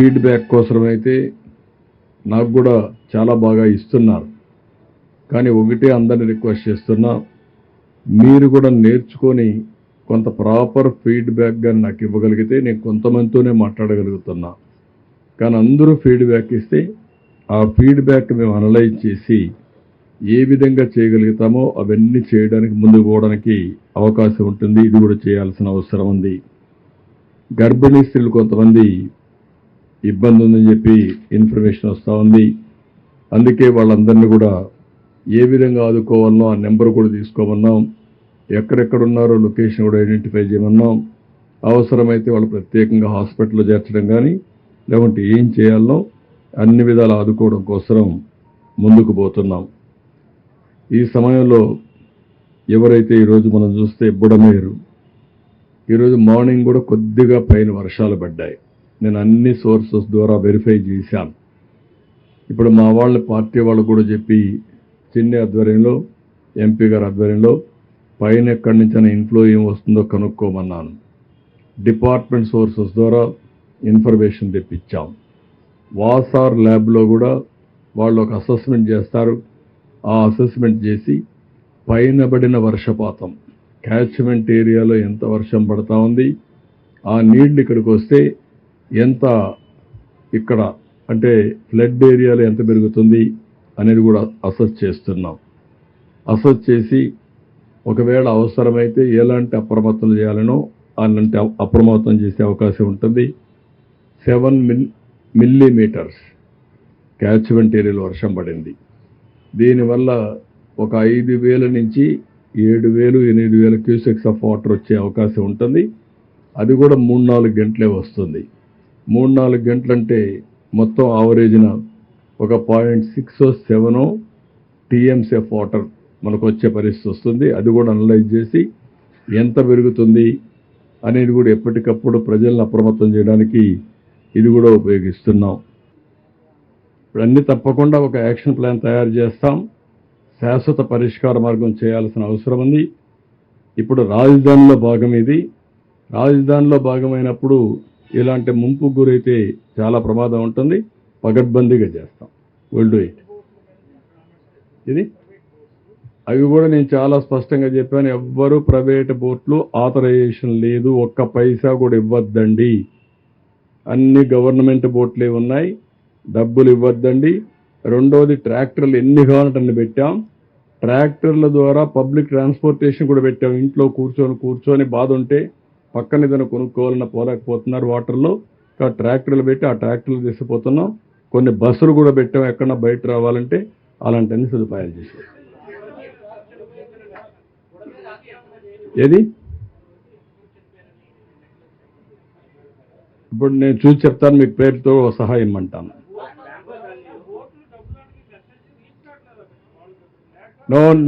Feedback కోసమైతే నాకు కూడా చాలా బాగా ఇస్తున్నారు. కానీ ఒకటే అందరిని రిక్వెస్ట్ చేస్తున్నా, మీరు కూడా నేర్చుకొని కొంత ప్రాపర్ ఫీడ్బ్యాక్గా నాకు ఇవ్వగలిగితే నేను కొంతమందితోనే మాట్లాడగలుగుతున్నా. కానీ అందరూ ఫీడ్బ్యాక్ ఇస్తే ఆ ఫీడ్బ్యాక్ మేము అనలైజ్ చేసి ఏ విధంగా చేయగలుగుతామో అవన్నీ చేయడానికి ముందుకు పోవడానికి అవకాశం ఉంటుంది. ఇది కూడా చేయాల్సిన అవసరం ఉంది. గర్భిణీ స్త్రీలు కొంతమంది ఇబ్బంది ఉందని చెప్పి ఇన్ఫర్మేషన్ వస్తూ ఉంది. అందుకే వాళ్ళందరినీ కూడా ఏ విధంగా ఆదుకోవాలనో ఆ నెంబర్ కూడా తీసుకోమన్నాం. ఎక్కడెక్కడ ఉన్నారో లొకేషన్ కూడా ఐడెంటిఫై చేయమన్నాం. అవసరమైతే వాళ్ళు ప్రత్యేకంగా హాస్పిటల్లో చేర్చడం కానీ లేకుంటే ఏం చేయాలనో అన్ని విధాలు ఆదుకోవడం కోసం ముందుకు పోతున్నాం. ఈ సమయంలో ఎవరైతే ఈరోజు మనం చూస్తే బుడమేరు, ఈరోజు మార్నింగ్ కూడా కొద్దిగా పైన వర్షాలు పడ్డాయి. నేను అన్ని సోర్సెస్ ద్వారా వెరిఫై చేశాను. ఇప్పుడు మా వాళ్ళ పార్టీ వాళ్ళు కూడా చెప్పి చిన్న ఆధ్వర్యంలో ఎంపీ గారి ఆధ్వర్యంలో పైన ఎక్కడి నుంచైనా ఇన్ఫ్లో ఏం వస్తుందో కనుక్కోమన్నాను. డిపార్ట్మెంట్ సోర్సెస్ ద్వారా ఇన్ఫర్మేషన్ తెప్పించాం. వాసార్ ల్యాబ్లో కూడా వాళ్ళు ఒక అసెస్మెంట్ చేస్తారు. ఆ అసెస్మెంట్ చేసి పైన పడిన వర్షపాతం, క్యాచ్మెంట్ ఏరియాలో ఎంత వర్షం పడతా ఉంది, ఆ నీళ్ళు ఇక్కడికి వస్తే ఎంత ఇక్కడ అంటే ఫ్లడ్ ఏరియాలో ఎంత పెరుగుతుంది అనేది కూడా అసెస్ చేస్తున్నాం. అసెస్ చేసి ఒకవేళ అవసరమైతే ఎలాంటి అప్రమత్తం చేయాలనో అలాంటి అప్రమత్తం చేసే అవకాశం ఉంటుంది. 7 మిల్లీమీటర్స్ క్యాచ్మెంట్ ఏరియాలో వర్షం పడింది. దీనివల్ల ఒక 5,000 నుంచి 7,000, 8,000 క్యూసెక్స్ ఆఫ్ వాటర్ వచ్చే అవకాశం ఉంటుంది. అది కూడా 3-4 గంటలే వస్తుంది. 3-4 గంటలంటే మొత్తం ఆవరేజ్న ఒక 0.6-7 టీఎంసీ ఆఫ్ వాటర్ మనకు వచ్చే పరిస్థితి వస్తుంది. అది కూడా అనలైజ్ చేసి ఎంత పెరుగుతుంది అనేది కూడా ఎప్పటికప్పుడు ప్రజలను అప్రమత్తం చేయడానికి ఇది కూడా ఉపయోగిస్తున్నాం. ఇప్పుడు అన్ని తప్పకుండా ఒక యాక్షన్ ప్లాన్ తయారు చేస్తాం. శాశ్వత పరిష్కార మార్గం చేయాల్సిన అవసరం ఉంది. ఇప్పుడు రాజధానిలో భాగం ఇది. రాజధానిలో భాగమైనప్పుడు ఇలాంటి ముంపు గురైతే చాలా ప్రమాదం ఉంటుంది. పగడ్బందీగా చేస్తాం. Will do it. ఇది అవి కూడా నేను చాలా స్పష్టంగా చెప్పాను. ఎవ్వరూ ప్రైవేట్ బోట్లు ఆథరైజేషన్ లేదు, ఒక్క పైసా కూడా ఇవ్వద్దండి. అన్ని గవర్నమెంట్ బోట్లే ఉన్నాయి, డబ్బులు ఇవ్వద్దండి. రెండోది, ట్రాక్టర్లు ఎన్ని కావాలంటే అన్ని పెట్టాం. ట్రాక్టర్ల ద్వారా పబ్లిక్ ట్రాన్స్పోర్టేషన్ కూడా పెట్టాం. ఇంట్లో కూర్చొని బాధ ఉంటే పక్కన ఏదైనా కొనుక్కోవాలన్నా పోలేకపోతున్నారు వాటర్లో. ట్రాక్టర్లు పెట్టి ఆ ట్రాక్టర్లు తీసుకుపోతున్నాం. కొన్ని బస్సులు కూడా పెట్టాం, ఎక్కడన్నా బయట రావాలంటే అలాంటి అన్ని సదుపాయాలు చేసాం. ఏది ఇప్పుడు నేను చూసి చెప్తాను, మీకు పేరుతో సహాయం ఇమ్మంటాను.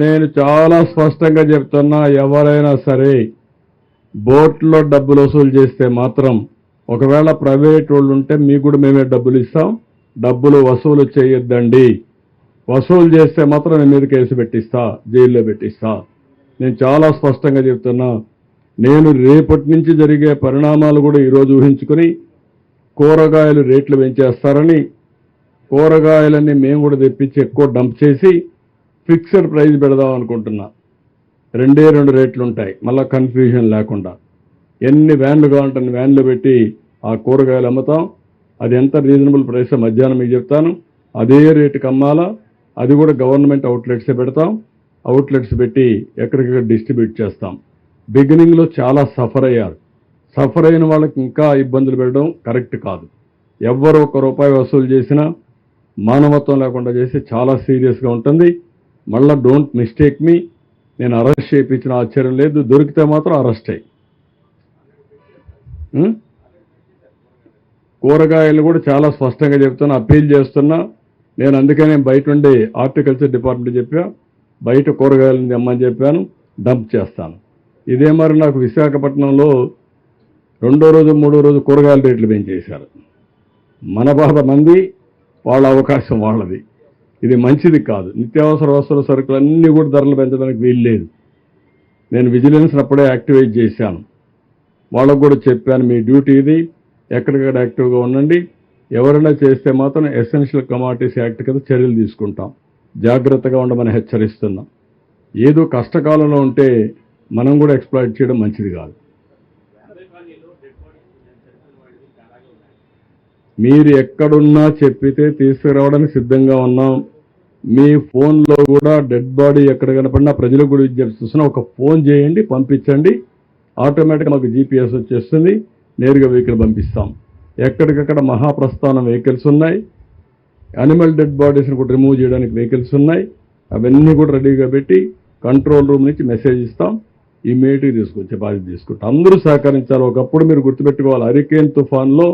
నేను చాలా స్పష్టంగా చెప్తున్నా, ఎవరైనా సరే బోట్లో డబ్బులు వసూలు చేస్తే మాత్రం, ఒకవేళ ప్రైవేట్ వాళ్ళు ఉంటే మీకు కూడా మేమే డబ్బులు ఇస్తాం. డబ్బులు వసూలు చేయొద్దండి. వసూలు చేస్తే మాత్రం నేను మీద కేసు పెట్టిస్తా, జైల్లో పెట్టిస్తా. నేను చాలా స్పష్టంగా చెప్తున్నా. నేను రేపటి నుంచి జరిగే పరిణామాలు కూడా ఈరోజు ఊహించుకొని కూరగాయలు రేట్లు పెంచేస్తారని, కూరగాయలన్నీ మేము కూడా తెప్పించి ఎక్కువ డంప్ చేసి ఫిక్స్డ్ ప్రైస్ పెడదాం అనుకుంటున్నా. 2 రేట్లు ఉంటాయి, మళ్ళీ కన్ఫ్యూజన్ లేకుండా. ఎన్ని వ్యాన్లు కావాలంటే అన్ని వ్యాన్లు పెట్టి ఆ కూరగాయలు అమ్ముతాం. అది ఎంత రీజనబుల్ ప్రైస్ మధ్యాహ్నం మీకు చెప్తాను. అదే రేటుకి అమ్మాలా. అది కూడా గవర్నమెంట్ అవుట్లెట్సే పెడతాం. అవుట్లెట్స్ పెట్టి ఎక్కడికక్కడ డిస్ట్రిబ్యూట్ చేస్తాం. బిగినింగ్లో చాలా సఫర్ అయ్యారు. సఫర్ అయిన వాళ్ళకి ఇంకా ఇబ్బందులు పెట్టడం కరెక్ట్ కాదు. ఎవ్వరు ₹1 వసూలు చేసినా మానవత్వం లేకుండా చేసి చాలా సీరియస్గా ఉంటుంది. మళ్ళీ డోంట్ మిస్టేక్ మీ, నేను అరెస్ట్ చేయించిన ఆశ్చర్యం లేదు. దొరికితే మాత్రం అరెస్ట్ అయ్యి. కూరగాయలు కూడా చాలా స్పష్టంగా చెప్తున్నా, అప్పీల్ చేస్తున్నా. నేను అందుకనే బయట ఉండి హార్టికల్చర్ డిపార్ట్మెంట్ చెప్పా, బయట కూరగాయలను తెమ్మని చెప్పాను, డంప్ చేస్తాను. ఇదే మరి నాకు విశాఖపట్నంలో 2వ రోజు 3వ రోజు కూరగాయల రేట్లు పెంచేశారు. మన బాధ మంది, వాళ్ళ అవకాశం వాళ్ళది. ఇది మంచిది కాదు. నిత్యావసర వస్తువుల సరుకులన్నీ కూడా ధరలు పెంచడానికి వీలు లేదు. నేను విజిలెన్స్ అప్పుడే యాక్టివేట్ చేశాను. వాళ్ళకు కూడా చెప్పాను, మీ డ్యూటీ ఇది, ఎక్కడికక్కడ యాక్టివ్గా ఉండండి. ఎవరైనా చేస్తే మాత్రం ఎసెన్షియల్ కమాడిటీస్ యాక్ట్ కింద చర్యలు తీసుకుంటాం. జాగ్రత్తగా ఉండమని హెచ్చరిస్తున్నాం. ఏదో కష్టకాలంలో ఉంటే మనం కూడా ఎక్స్‌ప్లాయిట్ చేయడం మంచిది కాదు. మీరు ఎక్కడున్నా చెప్పితే తీసుకురావడానికి సిద్ధంగా ఉన్నాం. మీ ఫోన్లో కూడా డెడ్ బాడీ ఎక్కడ కనపడినా ప్రజలకు కూడా విజ్ఞప్తిస్తున్నా, ఒక ఫోన్ చేయండి, పంపించండి. ఆటోమేటిక్గా మాకు జీపీఎస్ వచ్చేస్తుంది, నేరుగా వెహికల్ పంపిస్తాం. ఎక్కడికక్కడ మహాప్రస్థానం వెహికల్స్ ఉన్నాయి, యానిమల్ డెడ్ బాడీస్ని కూడా రిమూవ్ చేయడానికి వెహికల్స్ ఉన్నాయి. అవన్నీ కూడా రెడీగా పెట్టి కంట్రోల్ రూమ్ నుంచి మెసేజ్ ఇస్తాం, ఇమ్మీడియట్గా తీసుకొచ్చే బాధ్యత తీసుకుంటాం. అందరూ సహకరించాలి. ఒకప్పుడు మీరు గుర్తుపెట్టుకోవాలి, హరికేన్ తుఫాన్లో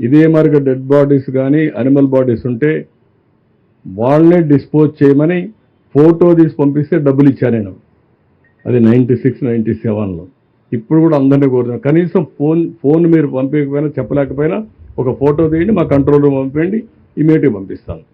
ఇదే మరిగా డెడ్ బాడీస్ కానీ అనిమల్ బాడీస్ ఉంటే వాళ్ళనే డిస్పోజ్ చేయమని ఫోటో తీసి పంపిస్తే డబ్బులు ఇచ్చాను నేను. అది 96, 97లో. ఇప్పుడు కూడా అందరినీ కోరుతున్నాను, కనీసం ఫోన్ మీరు పంపించకపోయినా చెప్పలేకపోయినా ఒక ఫోటో తీయండి, మా కంట్రోల్ రూమ్ పంపండి, ఇమీడియట్గా పంపిస్తాను.